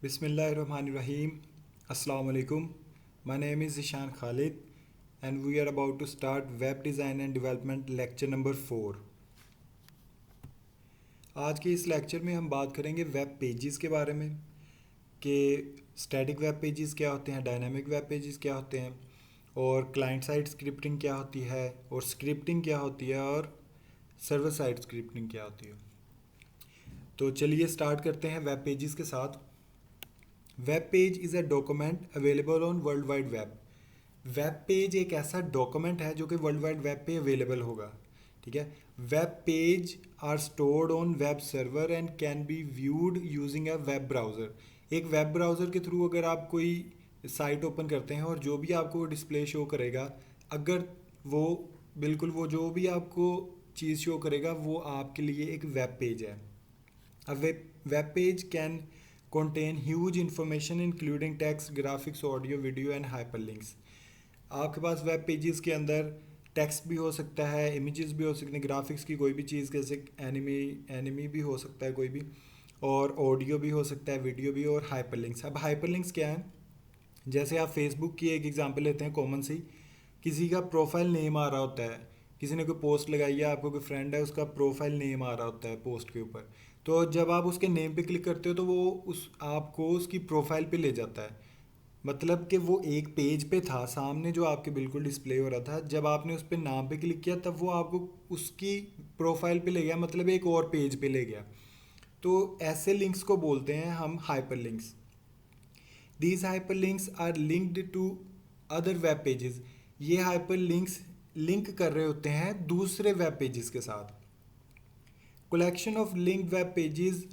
Bismillahirrahmanirrahim. Assalamu alaikum. My name is Ishan Khalid and we are about to start Web Design and Development lecture number 4. आज के इस lecture में हम बात करेंगे वेब पेजेस के बारे में कि स्टैटिक वेब पेजेस क्या होते हैं, डायनामिक वेब पेजेस क्या होते हैं और क्लाइंट साइड स्क्रिप्टिंग क्या होती है और स्क्रिप्टिंग क्या होती है और सर्वर साइड स्क्रिप्टिंग क्या होती है। तो चलिए स्टार्ट करते हैं वेब पेजेस के साथ। Web page is a document available on world wide web. Web page एक ऐसा डॉक्यूमेंट है जो कि वर्ल्ड वाइड वेब पे अवेलेबल होगा। ठीक है। Web page are stored on web server and can be viewed using a web browser. एक वेब ब्राउज़र के थ्रू अगर आप कोई साइट ओपन करते हैं और जो भी आपको डिस्प्ले शो करेगा, अगर वो बिल्कुल वो जो भी आपको चीज़ शो करेगा वो आपके लिए एक वेब पेज है। A web page can contain huge information including text, graphics, audio, video and hyperlinks. आपके पास वेब पेजेस के अंदर टेक्स्ट भी हो सकता है, इमेजेस भी हो सकते हैं, ग्राफिक्स की कोई भी चीज़ जैसे एनिमी भी हो सकता है कोई भी, और ऑडियो भी हो सकता है, वीडियो भी, और हाइपरलिंक्स। अब हाइपरलिंक्स क्या है? जैसे आप फेसबुक की एक एग्जांपल लेते हैं कॉमन सी, किसी का प्रोफाइल नेम आ रहा होता है, किसी ने कोई पोस्ट लगाई है, आपको कोई फ्रेंड है उसका प्रोफाइल नेम आ रहा होता है पोस्ट के ऊपर, तो जब आप उसके नेम पे क्लिक करते हो तो वो उस आपको उसकी प्रोफाइल पे ले जाता है। मतलब कि वो एक पेज पे था सामने जो आपके बिल्कुल डिस्प्ले हो रहा था, जब आपने उस पर नाम पे क्लिक किया तब वो आपको उसकी प्रोफाइल पे ले गया, मतलब एक और पेज पे ले गया। तो ऐसे लिंक्स को बोलते हैं हम hyper links. These hyper links are linked to other web pages. ये हाइपर लिंक्स लिंक कर रहे होते हैं दूसरे वेब पेजेस के साथ। Collection of linked web pages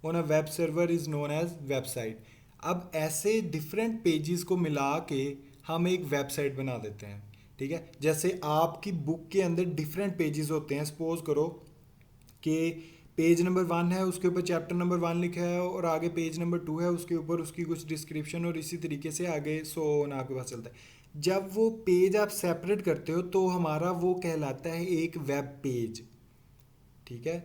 on a web server is known as website. अब ऐसे डिफरेंट पेजेस को मिला के हम एक वेबसाइट बना देते हैं। ठीक है। जैसे आपकी बुक के अंदर डिफरेंट पेजेस होते हैं, सपोज करो कि पेज नंबर 1 है, उसके ऊपर चैप्टर नंबर 1 लिखा है, और आगे पेज नंबर 2 है, उसके ऊपर उसकी कुछ डिस्क्रिप्शन, और इसी तरीके से आगे सो ऑन आपके पास चलता है। जब वो पेज आप सेपरेट करते हो तो हमारा वो कहलाता है एक वेब पेज। ठीक है।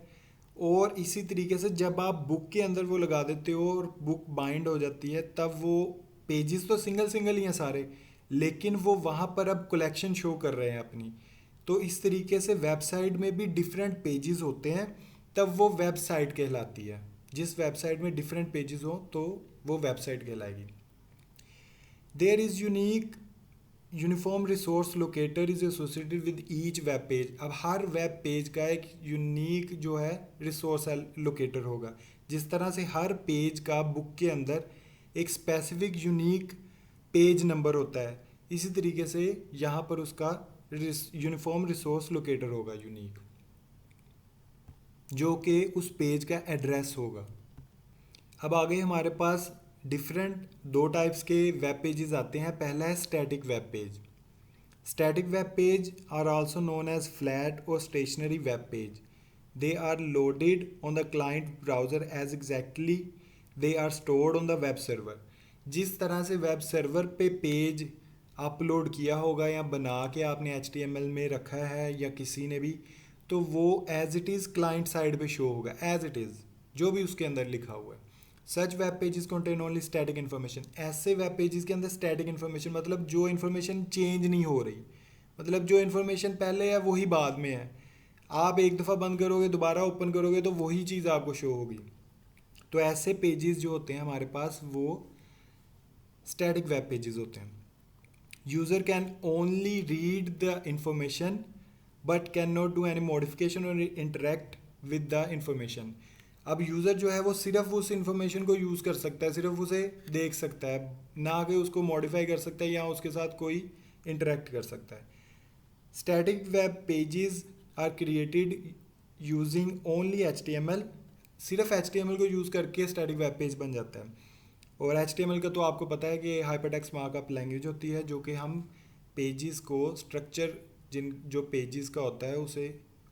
और इसी तरीके से जब आप बुक के अंदर वो लगा देते हो और बुक बाइंड हो जाती है, तब वो पेजेस तो सिंगल सिंगल ही हैं सारे, लेकिन वो वहाँ पर अब कलेक्शन शो कर रहे हैं अपनी। तो इस तरीके से वेबसाइट में भी डिफरेंट पेजेस होते हैं, तब वो वेबसाइट कहलाती है। जिस वेबसाइट में डिफरेंट पेजेस हो तो वो वेबसाइट कहलाएगी। There is uniform resource locator is associated with each web page. अब हर वेब पेज का एक यूनिक जो है रिसोर्स लोकेटर होगा। जिस तरह से हर पेज का बुक के अंदर एक स्पेसिफिक यूनिक पेज नंबर होता है, इसी तरीके से यहाँ पर उसका यूनिफॉर्म रिसोर्स लोकेटर होगा यूनिक, जो कि उस पेज का एड्रेस होगा। अब आगे हमारे पास डिफरेंट दो टाइप्स के वेब पेजेस आते हैं। पहला है static web page. Static web page are also known as flat और stationery web page. They are loaded on the client browser as exactly they are stored on the web server. जिस तरह से web server पे page upload किया होगा या बना के आपने HTML में रखा है या किसी ने भी, तो वो as it is client side पे शो होगा एज इट इज़, जो भी उसके अंदर लिखा हुआ है। Such web pages contain only static information. ऐसे वेब पेजेस के अंदर स्टैटिक इन्फॉर्मेशन मतलब जो इन्फॉर्मेशन चेंज नहीं हो रही, मतलब जो इन्फॉर्मेशन पहले है वही बाद में है। आप एक दफ़ा बंद करोगे दोबारा ओपन करोगे तो वही चीज़ आपको शो होगी। तो ऐसे पेजेस जो होते हैं हमारे पास वो स्टैटिक वेब पेजेस होते हैं। User can only read the information but can not do any modification और इंटरेक्ट विद द इंफॉर्मेशन। अब यूज़र जो है वो सिर्फ उस इंफॉर्मेशन को यूज़ कर सकता है, सिर्फ उसे देख सकता है, ना कि उसको मॉडिफाई कर सकता है या उसके साथ कोई इंटरेक्ट कर सकता है। Static web pages are created using only HTML। सिर्फ HTML को यूज़ करके स्टैटिक वेब पेज बन जाता है। और HTML का तो आपको पता है कि हाइपरटेक्स्ट मार्कअप लैंग्वेज होती है, जो कि हम पेजेस को स्ट्रक्चर जिन जो पेजेस का होता है उसे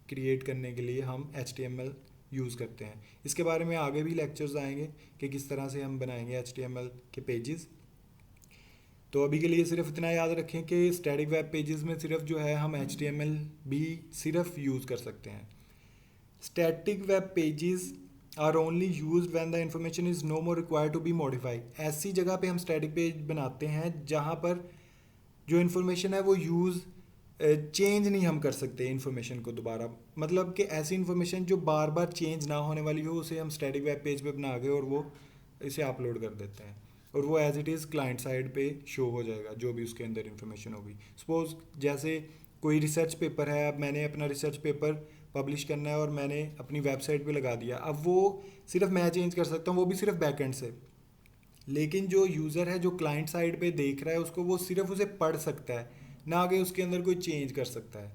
क्रिएट करने के लिए हम HTML यूज़ करते हैं। इसके बारे में आगे भी लेक्चर्स आएंगे कि किस तरह से हम बनाएंगे HTML के पेजेस। तो अभी के लिए सिर्फ इतना याद रखें कि स्टैटिक वेब पेजेस में सिर्फ जो है हम HTML भी सिर्फ यूज़ कर सकते हैं। Static web pages are only use when the information is no more required to be modify. ऐसी जगह पे हम स्टैटिक पेज बनाते हैं जहाँ पर जो इन्फॉर्मेशन है वो यूज़ चेंज नहीं हम कर सकते इन्फॉर्मेशन को दोबारा, मतलब कि ऐसी इन्फॉर्मेशन जो बार बार चेंज ना होने वाली हो उसे हम स्टैटिक वेब पेज पे बना के और वो इसे अपलोड कर देते हैं और वो as it is client side पे शो हो जाएगा जो भी उसके अंदर इन्फॉर्मेशन होगी। सपोज जैसे कोई रिसर्च पेपर है, अब मैंने अपना रिसर्च पेपर पब्लिश करना है और मैंने अपनी वेबसाइट पे लगा दिया, अब वो सिर्फ मैं चेंज कर सकता हूँ, वो भी सिर्फ बैकएंड से। लेकिन जो यूज़र है जो क्लाइंट साइड पे देख रहा है उसको, वो सिर्फ उसे पढ़ सकता है, ना कि उसके अंदर कोई चेंज कर सकता है।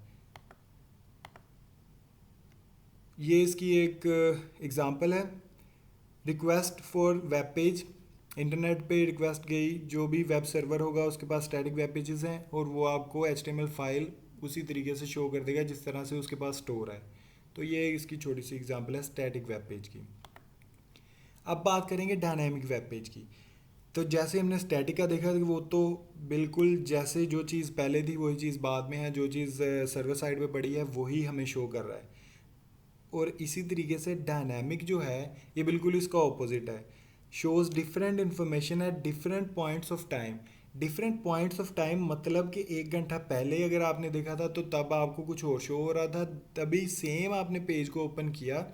ये इसकी एक एग्जांपल है। Request for web page, internet पे रिक्वेस्ट गई, जो भी वेब सर्वर होगा उसके पास स्टैटिक वेब पेजेस हैं और वो आपको HTML फाइल उसी तरीके से शो कर देगा जिस तरह से उसके पास स्टोर है। तो ये इसकी छोटी सी एग्जांपल है स्टैटिक वेब पेज की। अब बात करेंगे डायनामिक वेब पेज की। तो जैसे हमने स्टैटिक का देखा कि वो तो बिल्कुल जैसे जो चीज़ पहले थी वही चीज़ बाद में है, जो चीज़ सर्वर साइड पे पड़ी है वही हमें शो कर रहा है। और इसी तरीके से डायनामिक जो है ये बिल्कुल इसका ऑपोजिट है। Shows different information at different points of time. Different points of time मतलब कि 1 घंटा पहले अगर आपने देखा था तो तब आपको कुछ और शो हो रहा था, तभी सेम आपने पेज को ओपन किया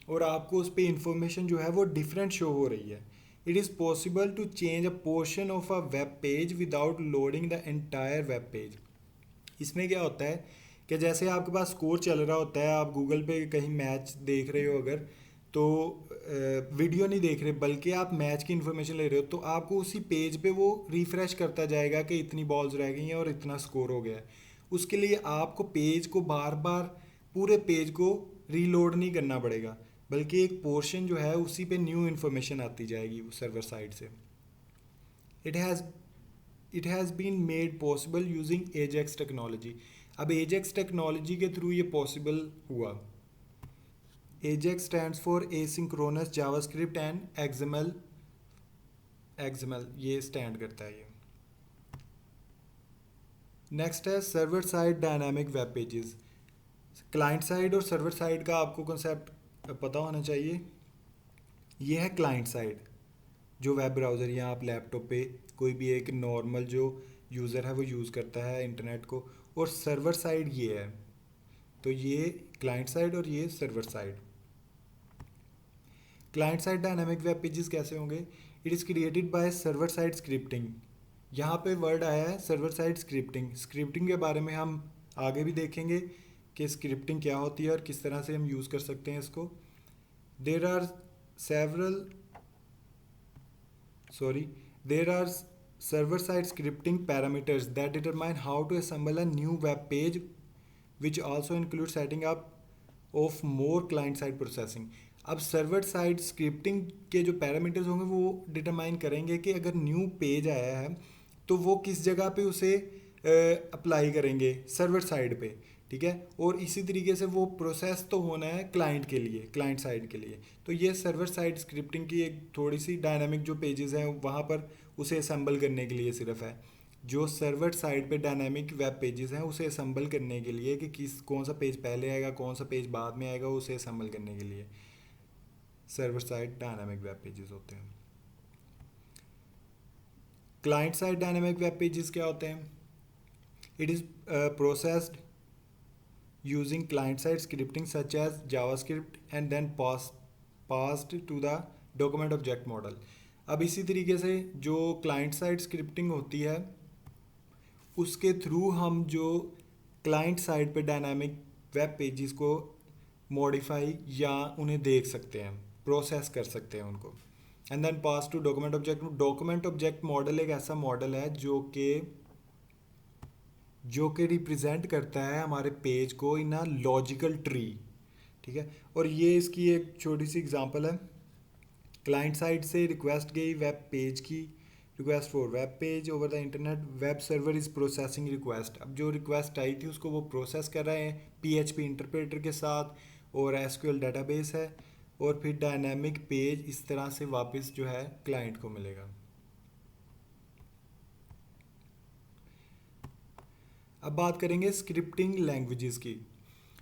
और आपको उस पर इंफॉर्मेशन जो है वो डिफरेंट शो हो रही है। It is possible to change a portion of a web page without loading the entire web page. इसमें क्या होता है कि जैसे आपके पास स्कोर चल रहा होता है, आप गूगल पे कहीं मैच देख रहे हो अगर, तो वीडियो नहीं देख रहे बल्कि आप मैच की इन्फॉर्मेशन ले रहे हो, तो आपको उसी पेज पे वो रिफ़्रेश करता जाएगा कि इतनी बॉल्स रह गई हैं और इतना स्कोर हो गया है। उसके लिए आपको पेज को बार बार पूरे पेज को रीलोड नहीं करना पड़ेगा, बल्कि एक पोर्शन जो है उसी पे न्यू इन्फॉर्मेशन आती जाएगी सर्वर साइड से। It has it has been made possible using AJAX technology. अब एजेक्स टेक्नोलॉजी के थ्रू ये पॉसिबल हुआ। AJAX stands for asynchronous JavaScript and XML. XML ये स्टैंड करता है ये। नेक्स्ट है server side dynamic web pages. Client side और सर्वर साइड का आपको कंसेप्ट पता होना चाहिए। ये है क्लाइंट साइड, जो वेब ब्राउज़र या आप लैपटॉप पे कोई भी एक नॉर्मल जो यूज़र है वो यूज़ करता है इंटरनेट को, और सर्वर साइड ये है। तो ये क्लाइंट साइड और ये server side. Client side dynamic web pages कैसे होंगे? It is created by server side scripting. यहाँ पे वर्ड आया है सर्वर साइड स्क्रिप्टिंग। स्क्रिप्टिंग के बारे में हम आगे भी देखेंगे कि स्क्रिप्टिंग क्या होती है और किस तरह से हम यूज़ कर सकते हैं इसको। There are several sorry there are server side scripting parameters that determine how to assemble a new web page, which also include setting up of more client side processing। अब सर्वर साइड स्क्रिप्टिंग के जो parameters होंगे वो determine करेंगे कि अगर new page आया है तो वो किस जगह पे उसे अप्लाई करेंगे सर्वर साइड पे, ठीक है। और इसी तरीके से वो प्रोसेस तो होना है क्लाइंट के लिए, क्लाइंट साइड के लिए। तो ये सर्वर साइड स्क्रिप्टिंग की एक थोड़ी सी डायनामिक जो पेजेस हैं वहाँ पर उसे असेंबल करने के लिए सिर्फ है। जो सर्वर साइड पे डायनामिक वेब पेजेस हैं उसे असेंबल करने के लिए कि किस कौन सा पेज पहले आएगा कौन सा पेज बाद में आएगा, उसे असेंबल करने के लिए server side dynamic web pages होते हैं। Client side dynamic web pages क्या होते हैं? It is processed using client-side scripting such as JavaScript and then passed to the document object model। अब इसी तरीके से जो क्लाइंट साइड स्क्रिप्टिंग होती है उसके थ्रू हम जो क्लाइंट साइड पे डायनामिक वेब पेजेस को मॉडिफाई या उन्हें देख सकते हैं, प्रोसेस कर सकते हैं उनको। And then pass to document object. Document object model एक ऐसा मॉडल है जो कि रिप्रेजेंट करता है हमारे पेज को इन अ लॉजिकल ट्री, ठीक है। और ये इसकी एक छोटी सी एग्जांपल है। क्लाइंट साइड से रिक्वेस्ट गई वेब पेज की, request for web page over the internet, web server is processing request. अब जो रिक्वेस्ट आई थी उसको वो प्रोसेस कर रहे हैं PHP इंटरप्रेटर के साथ, और SQL डेटाबेस है, और फिर डायनामिक पेज इस तरह से वापस जो है क्लाइंट को मिलेगा। अब बात करेंगे स्क्रिप्टिंग लैंग्वेजेस की।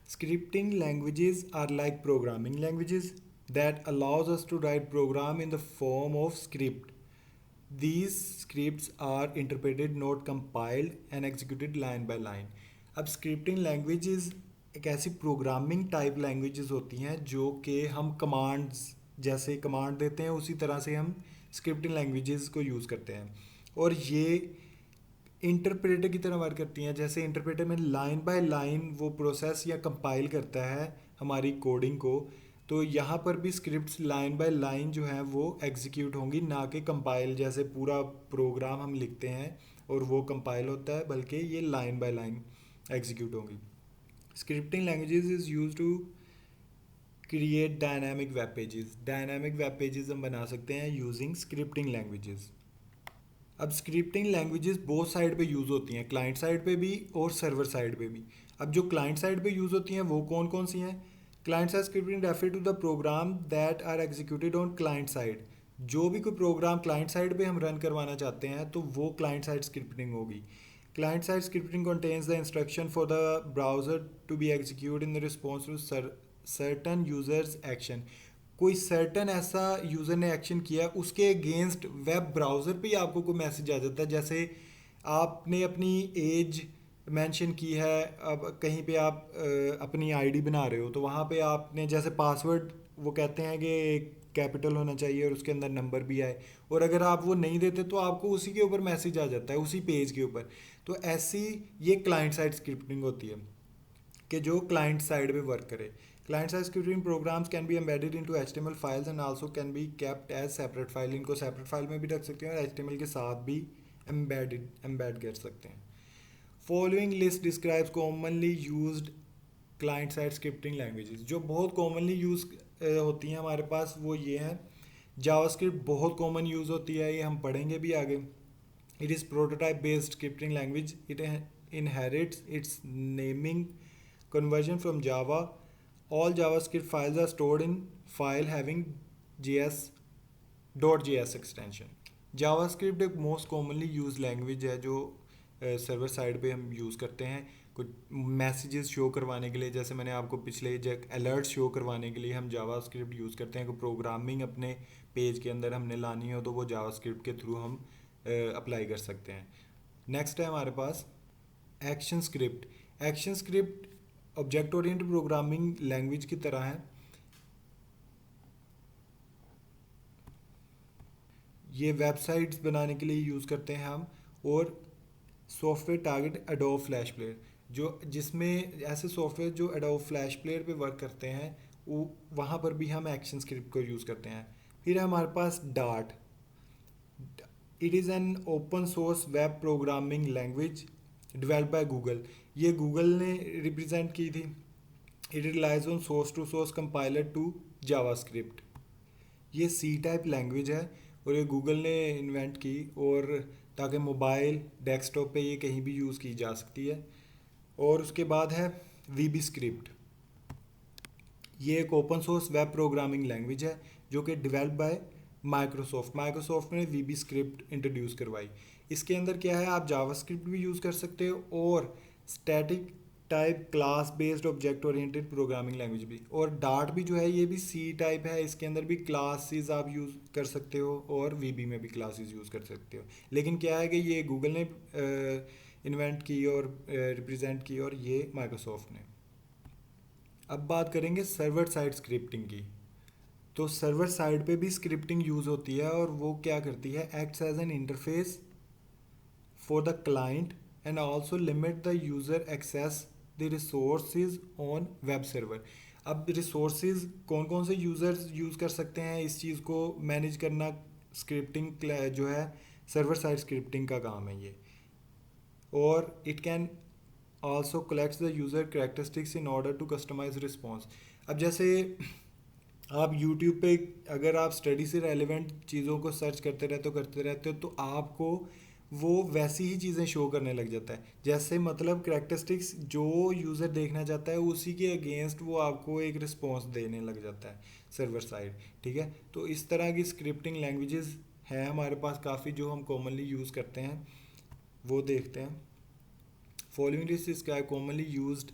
Scripting languages are like programming languages that allows us to write program in the form of script. These scripts are interpreted, not compiled and executed line by line. अब scripting languages एक ऐसी programming type languages होती हैं जो कि हम commands जैसे command देते हैं उसी तरह से हम स्क्रिप्टिंग लैंग्वेजेस को यूज़ करते हैं, और ये इंटरप्रेटर की तरह वर्क करती हैं। जैसे इंटरप्रेटर में लाइन बाय लाइन वो प्रोसेस या कंपाइल करता है हमारी कोडिंग को, तो यहाँ पर भी स्क्रिप्ट्स लाइन बाय लाइन जो है वो एग्जीक्यूट होंगी, ना कि कंपाइल जैसे पूरा प्रोग्राम हम लिखते हैं और वो कंपाइल होता है, बल्कि ये लाइन बाय लाइन एग्जीक्यूट होंगी। Scripting languages is use to create dynamic web pages. Dynamic web pages हम बना सकते हैं यूजिंग स्क्रिप्टिंग लैंग्वेजेस। अब स्क्रिप्टिंग लैंग्वेजेस बोथ साइड पे यूज़ होती हैं, क्लाइंट साइड पे भी और सर्वर साइड पे भी। अब जो क्लाइंट साइड पे यूज़ होती हैं वो कौन कौन सी हैं? Client side scripting refer to the program that are executed on client side. जो भी कोई प्रोग्राम क्लाइंट साइड पे हम रन करवाना चाहते हैं तो वो क्लाइंट साइड स्क्रिप्टिंग होगी। Client side scripting contains the instruction for the browser to be executed in response to certain users action। कोई सर्टन ऐसा यूज़र ने एक्शन किया उसके अगेंस्ट वेब ब्राउज़र पे ही आपको कोई मैसेज आ जाता है। जैसे आपने अपनी एज मेंशन की है, अब कहीं पे आप अपनी आईडी बना रहे हो तो वहाँ पे आपने जैसे पासवर्ड वो कहते हैं कि कैपिटल होना चाहिए और उसके अंदर नंबर भी आए, और अगर आप वो नहीं देते तो आपको उसी के ऊपर मैसेज आ जाता है उसी पेज के ऊपर। तो ऐसी ये क्लाइंट साइड स्क्रिप्टिंग होती है कि जो क्लाइंट साइड पे वर्क करे। Client side scripting programs can be embedded into HTML files and also can be kept as separate file. इनको सेपरेट फाइल में भी रख सकते हैं और एचटीएमएल के साथ भी एम्बेड कर सकते हैं। Following list describes commonly used client side scripting languages. जो बहुत कॉमनली यूज़ होती हैं हमारे पास वो ये हैं। जावास्क्रिप्ट बहुत कॉमन यूज़ होती है, ये हम पढ़ेंगे भी आगे। It is prototype based scripting language. It inherits its naming conversion from Java. All JavaScript files are stored in file having .js extension। JavaScript एक मोस्ट कॉमनली यूज लैंग्वेज है जो सर्वर साइड पे हम यूज़ करते हैं कुछ messages show करवाने के लिए। जैसे मैंने आपको पिछले अलर्ट शो करवाने के लिए हम जावास्क्रिप्ट यूज़ करते हैं। कोई प्रोग्रामिंग अपने पेज के अंदर हमने लानी हो तो वो जावास्क्रिप्ट के थ्रू हम अप्लाई कर सकते हैं। नेक्स्ट है हमारे पास action script. Action script object oriented programming language की तरह है। ये वेबसाइट्स बनाने के लिए यूज़ करते हैं हम, और software target adobe flash player, जो जिसमें ऐसे सॉफ्टवेयर जो एडोब फ्लैश प्लेयर पे वर्क करते हैं वो वहाँ पर भी हम एक्शन स्क्रिप्ट को यूज़ करते हैं। फिर हमारे पास Dart. It is an open source web programming language develop by Google. ये गूगल ने रिप्रेजेंट की थी। It release on source to source compiler to JavaScript. ये सी टाइप लैंग्वेज है और ये गूगल ने इन्वेंट की, और ताकि मोबाइल डेस्कटॉप पे ये कहीं भी यूज़ की जा सकती है। और उसके बाद है वीबी स्क्रिप्ट। ये एक open source web programming language है जो कि डेवलप बाय माइक्रोसॉफ्ट। माइक्रोसॉफ्ट ने वीबी स्क्रिप्ट इंट्रोड्यूस करवाई। इसके अंदर क्या है, आप जावास्क्रिप्ट भी यूज़ कर सकते हो और static type class based object oriented programming language भी। और डार्ट भी जो है ये भी सी टाइप है, इसके अंदर भी क्लासेस आप यूज़ कर सकते हो और वीबी में भी क्लासेस यूज़ कर सकते हो। लेकिन क्या है कि ये गूगल ने इन्वेंट की और रिप्रेजेंट की, और ये माइक्रोसॉफ्ट ने। अब बात करेंगे सर्वर साइड स्क्रिप्टिंग की। तो सर्वर साइड पे भी स्क्रिप्टिंग यूज़ होती है, और वो क्या करती है, acts as an interface for the client and also limit the user access the resources on web server. अब रिसोर्सेज कौन कौन से यूज़र्स यूज़ कर सकते हैं, इस चीज़ को मैनेज करना स्क्रिप्टिंग जो है सर्वर साइड स्क्रिप्टिंग का काम है ये। और it can also collects the user characteristics in order to customise response. अब जैसे आप यूट्यूब पे अगर आप स्टडी से रेलिवेंट चीज़ों को सर्च करते रहते हो तो आपको वो वैसी ही चीज़ें शो करने लग जाता है। जैसे मतलब कैरेक्टरिस्टिक्स जो यूज़र देखना चाहता है उसी के अगेंस्ट वो आपको एक रिस्पॉन्स देने लग जाता है सर्वर साइड। ठीक है, तो इस तरह की स्क्रिप्टिंग लैंग्वेजेस हैं हमारे पास काफ़ी जो हम कॉमनली यूज़ करते हैं, वो देखते हैं। Following list is commonly used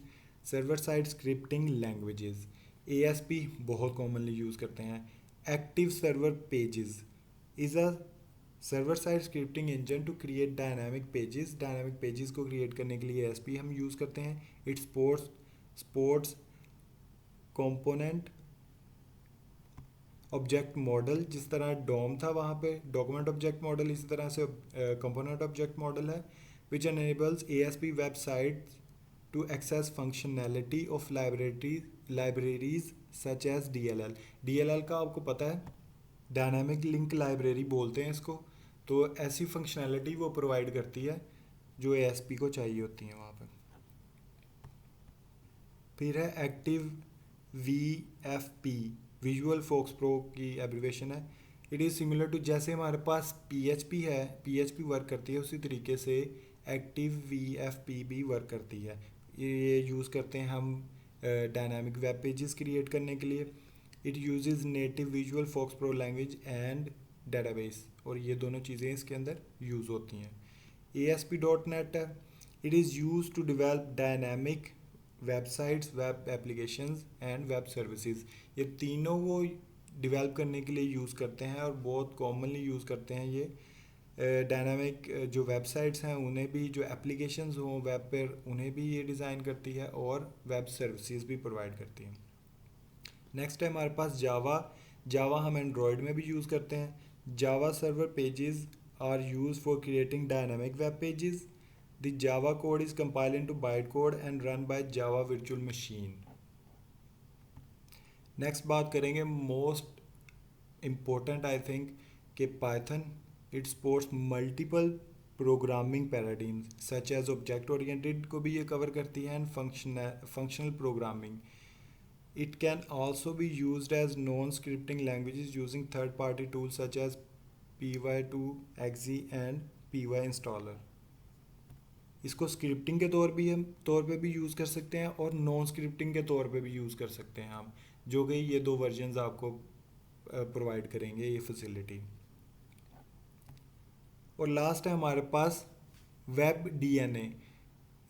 server side scripting languages. ASP बहुत कॉमनली यूज़ करते हैं। Active server pages is a server side scripting engine to create dynamic pages. Dynamic pages को क्रिएट करने के लिए ASP हम यूज़ करते हैं। It supports component object model, जिस तरह डॉम था वहाँ पे डॉक्यूमेंट ऑब्जेक्ट मॉडल, इसी तरह से कंपोनेंट ऑब्जेक्ट मॉडल है, विच enables ASP websites to access functionality of libraries such as DLL। DLL का आपको पता है, डायनामिक लिंक लाइब्रेरी बोलते हैं इसको। तो ऐसी फंक्शनैलिटी वो प्रोवाइड करती है जो ASP को चाहिए होती है वहाँ पर। फिर है active VFP, Visual FoxPro की एब्रीवेशन है। इट इज़ सिमिलर टू, जैसे हमारे पास PHP है, PHP वर्क करती है, उसी तरीके से एक्टिव VFP भी वर्क करती है। ये यूज़ करते हैं हम डायनामिक वेब पेजेस क्रिएट करने के लिए। It uses native Visual FoxPro language and database, और ये दोनों चीज़ें इसके अंदर यूज़ होती हैं। ASP.NET है, it is use to develop dynamic websites, web applications and web services. ये तीनों वो डेवलप करने के लिए यूज़ करते हैं और बहुत कॉमनली यूज़ करते हैं ये। डायनामिक जो वेबसाइट्स हैं उन्हें भी, जो एप्लीकेशंस हों वेब पर, उन्हें भी ये डिज़ाइन करती है और वेब सर्विसेज भी प्रोवाइड करती हैं। नेक्स्ट है हमारे पास जावा। जावा हम एंड्रॉयड में भी यूज़ करते हैं। Java server pages are use for creating dynamic web pages. The Java code is compiled into bytecode and run by Java virtual machine। Next बात करेंगे मोस्ट इम्पोर्टेंट आई थिंक कि Python it supports multiple programming paradigms such as object oriented को भी ये cover करती है and functional programming. It can also be used as non-scripting languages using third-party tools such as py2exe and pyinstaller। इसको scripting के तौर पे भी यूज़ कर सकते हैं और नॉन स्क्रिप्टिंग के तौर पे भी यूज़ कर सकते हैं हम, जो कि ये दो वर्जन्स आपको प्रोवाइड करेंगे ये फैसिलिटी। और लास्ट है हमारे पास web DNA।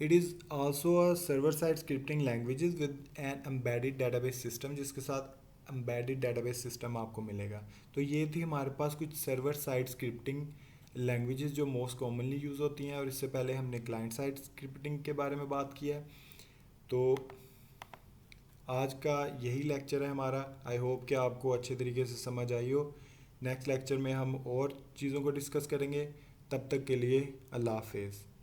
It is also a server side scripting languages with an embedded database system, जिसके साथ एम्बेडेड डेटाबेस सिस्टम आपको मिलेगा। तो ये थी हमारे पास कुछ सर्वर साइड स्क्रिप्टिंग लैंग्वेजेस जो मोस्ट कॉमनली यूज़ होती हैं, और इससे पहले हमने क्लाइंट साइड स्क्रिप्टिंग के बारे में बात किया है। तो आज का यही लेक्चर है हमारा। आई होप कि आपको अच्छे तरीके से समझ आई हो। नेक्स्ट लेक्चर में हम और चीज़ों को डिस्कस करेंगे। तब तक के लिए अल्लाह हाफिज़।